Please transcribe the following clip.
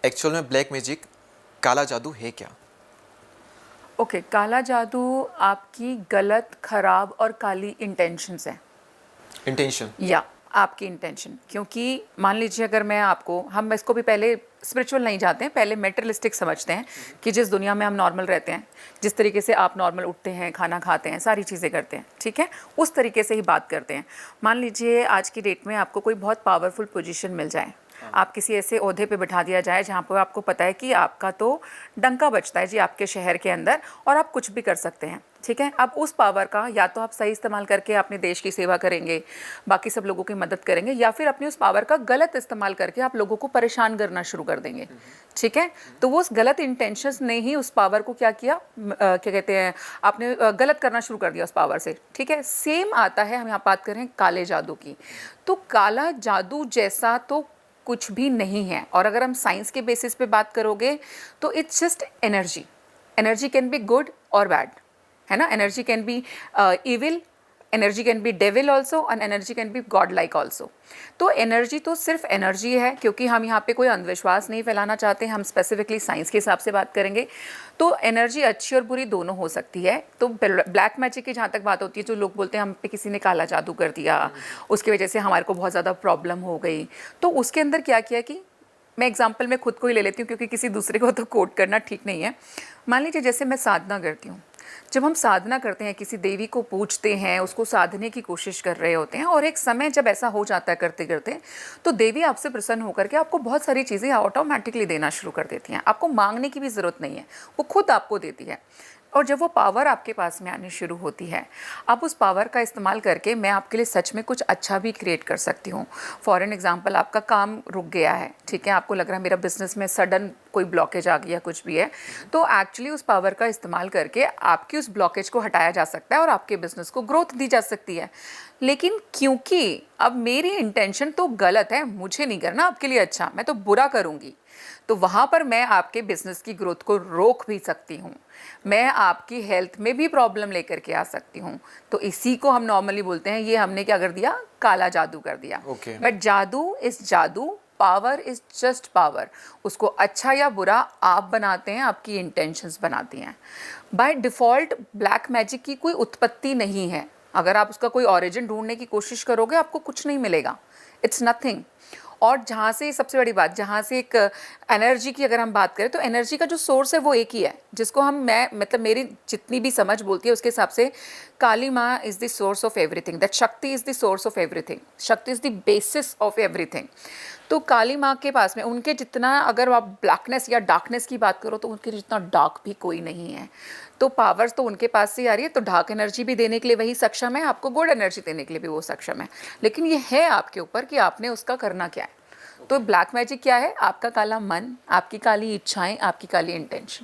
Actual में black magic काला जादू है क्या? ओके, काला जादू आपकी गलत, खराब और काली इंटेंशंस हैं। इंटेंशन। या आपकी इंटेंशन, क्योंकि मान लीजिए अगर मैं आपको, हम इसको भी पहले स्पिरिचुअल नहीं जाते हैं, पहले मेटेरियलिस्टिक समझते हैं कि जिस दुनिया में हम नॉर्मल रहते हैं, जिस तरीके से आप नॉर्मल उठते हैं, खाना खाते हैं, सारी चीज़ें करते हैं, ठीक है, उस तरीके से ही बात करते हैं। मान लीजिए आज की डेट में आपको कोई बहुत पावरफुल पोजीशन मिल जाए, आप किसी ऐसे ओहदे पे बिठा दिया जाए जहाँ पर आपको पता है कि आपका तो डंका बजता है जी आपके शहर के अंदर, और आप कुछ भी कर सकते हैं, ठीक है। अब उस पावर का या तो आप सही इस्तेमाल करके अपने देश की सेवा करेंगे, बाकी सब लोगों की मदद करेंगे, या फिर अपनी उस पावर का गलत इस्तेमाल करके आप लोगों को परेशान करना शुरू कर देंगे, ठीक है। तो वो उस गलत इंटेंशंस ने ही उस पावर को क्या किया, क्या कहते हैं, आपने गलत करना शुरू कर दिया उस पावर से, ठीक है। सेम आता है, हम यहाँ बात करें काले जादू की, तो काला जादू जैसा तो कुछ भी नहीं है। और अगर हम साइंस के बेसिस पे बात करोगे तो it's just energy. Energy can be good और बैड, है ना। Energy can be evil, energy can be devil also, and energy can be God like also. तो एनर्जी तो सिर्फ एनर्जी है, क्योंकि हम यहाँ पे कोई अंधविश्वास नहीं फैलाना चाहते, हम स्पेसिफिकली साइंस के हिसाब से बात करेंगे। तो एनर्जी अच्छी और बुरी दोनों हो सकती है। तो ब्लैक मैजिक की जहाँ तक बात होती है, जो लोग बोलते हैं हम पे किसी ने काला जादू कर दिया, उसकी वजह से हमारे को बहुत ज़्यादा प्रॉब्लम हो गई, तो उसके अंदर क्या किया कि मैं एग्जाम्पल में खुद को ही ले लेती हूँ, क्योंकि किसी दूसरे को तो कोट करना ठीक नहीं है। मान लीजिए जैसे मैं साधना करती हूँ, जब हम साधना करते हैं, किसी देवी को पूजते हैं, उसको साधने की कोशिश कर रहे होते हैं, और एक समय जब ऐसा हो जाता है करते करते, तो देवी आपसे प्रसन्न होकर के आपको बहुत सारी चीज़ें ऑटोमेटिकली देना शुरू कर देती हैं। आपको मांगने की भी ज़रूरत नहीं है, वो खुद आपको देती है। और जब वो पावर आपके पास में आनी शुरू होती है, अब उस पावर का इस्तेमाल करके मैं आपके लिए सच में कुछ अच्छा भी क्रिएट कर सकती हूँ। फॉर एन एग्जांपल, आपका काम रुक गया है, ठीक है, आपको लग रहा है मेरा बिजनेस में सडन कोई ब्लॉकेज आ गया, कुछ भी है, तो एक्चुअली उस पावर का इस्तेमाल करके आपकी उस ब्लॉकेज को हटाया जा सकता है और आपके बिजनेस को ग्रोथ दी जा सकती है। लेकिन क्योंकि अब मेरी इंटेंशन तो गलत है, मुझे नहीं करना आपके लिए अच्छा, मैं तो बुरा करूँगी, तो वहाँ पर मैं आपके बिजनेस की ग्रोथ को रोक भी सकती हूँ, मैं आपकी हेल्थ में भी प्रॉब्लम लेकर के आ सकती हूँ। तो इसी को हम नॉर्मली बोलते हैं, ये हमने क्या कर दिया, काला जादू कर दिया। बट जादू इज जादू, पावर इज जस्ट पावर। उसको अच्छा या बुरा आप बनाते हैं, आपकी इंटेंशंस बनाती हैं। बाय डिफ़ॉल्ट ब्लैक मैजिक की कोई उत्पत्ति नहीं है। अगर आप उसका कोई ओरिजिन ढूंढने की कोशिश करोगे, आपको कुछ नहीं मिलेगा, इट्स नथिंग। और जहाँ से सबसे बड़ी बात, जहाँ से एक एनर्जी की अगर हम बात करें, तो एनर्जी का जो सोर्स है वो एक ही है, जिसको मैं मतलब मेरी जितनी भी समझ बोलती है उसके हिसाब से काली माँ is the source of everything, that shakti is the source of everything, shakti is the basis of everything. तो काली माँ के पास में उनके जितना, अगर आप ब्लैकनेस या डार्कनेस की बात करो, तो उनके जितना डार्क भी कोई नहीं है। तो पावर्स तो उनके पास से आ रही है, तो डार्क एनर्जी भी देने के लिए वही सक्षम है, आपको गुड एनर्जी देने के लिए भी वो सक्षम है। लेकिन ये है आपके ऊपर कि आपने उसका करना क्या है। तो ब्लैक मैजिक क्या है, आपका काला मन, आपकी काली इच्छाएं, आपकी काली इंटेंशन।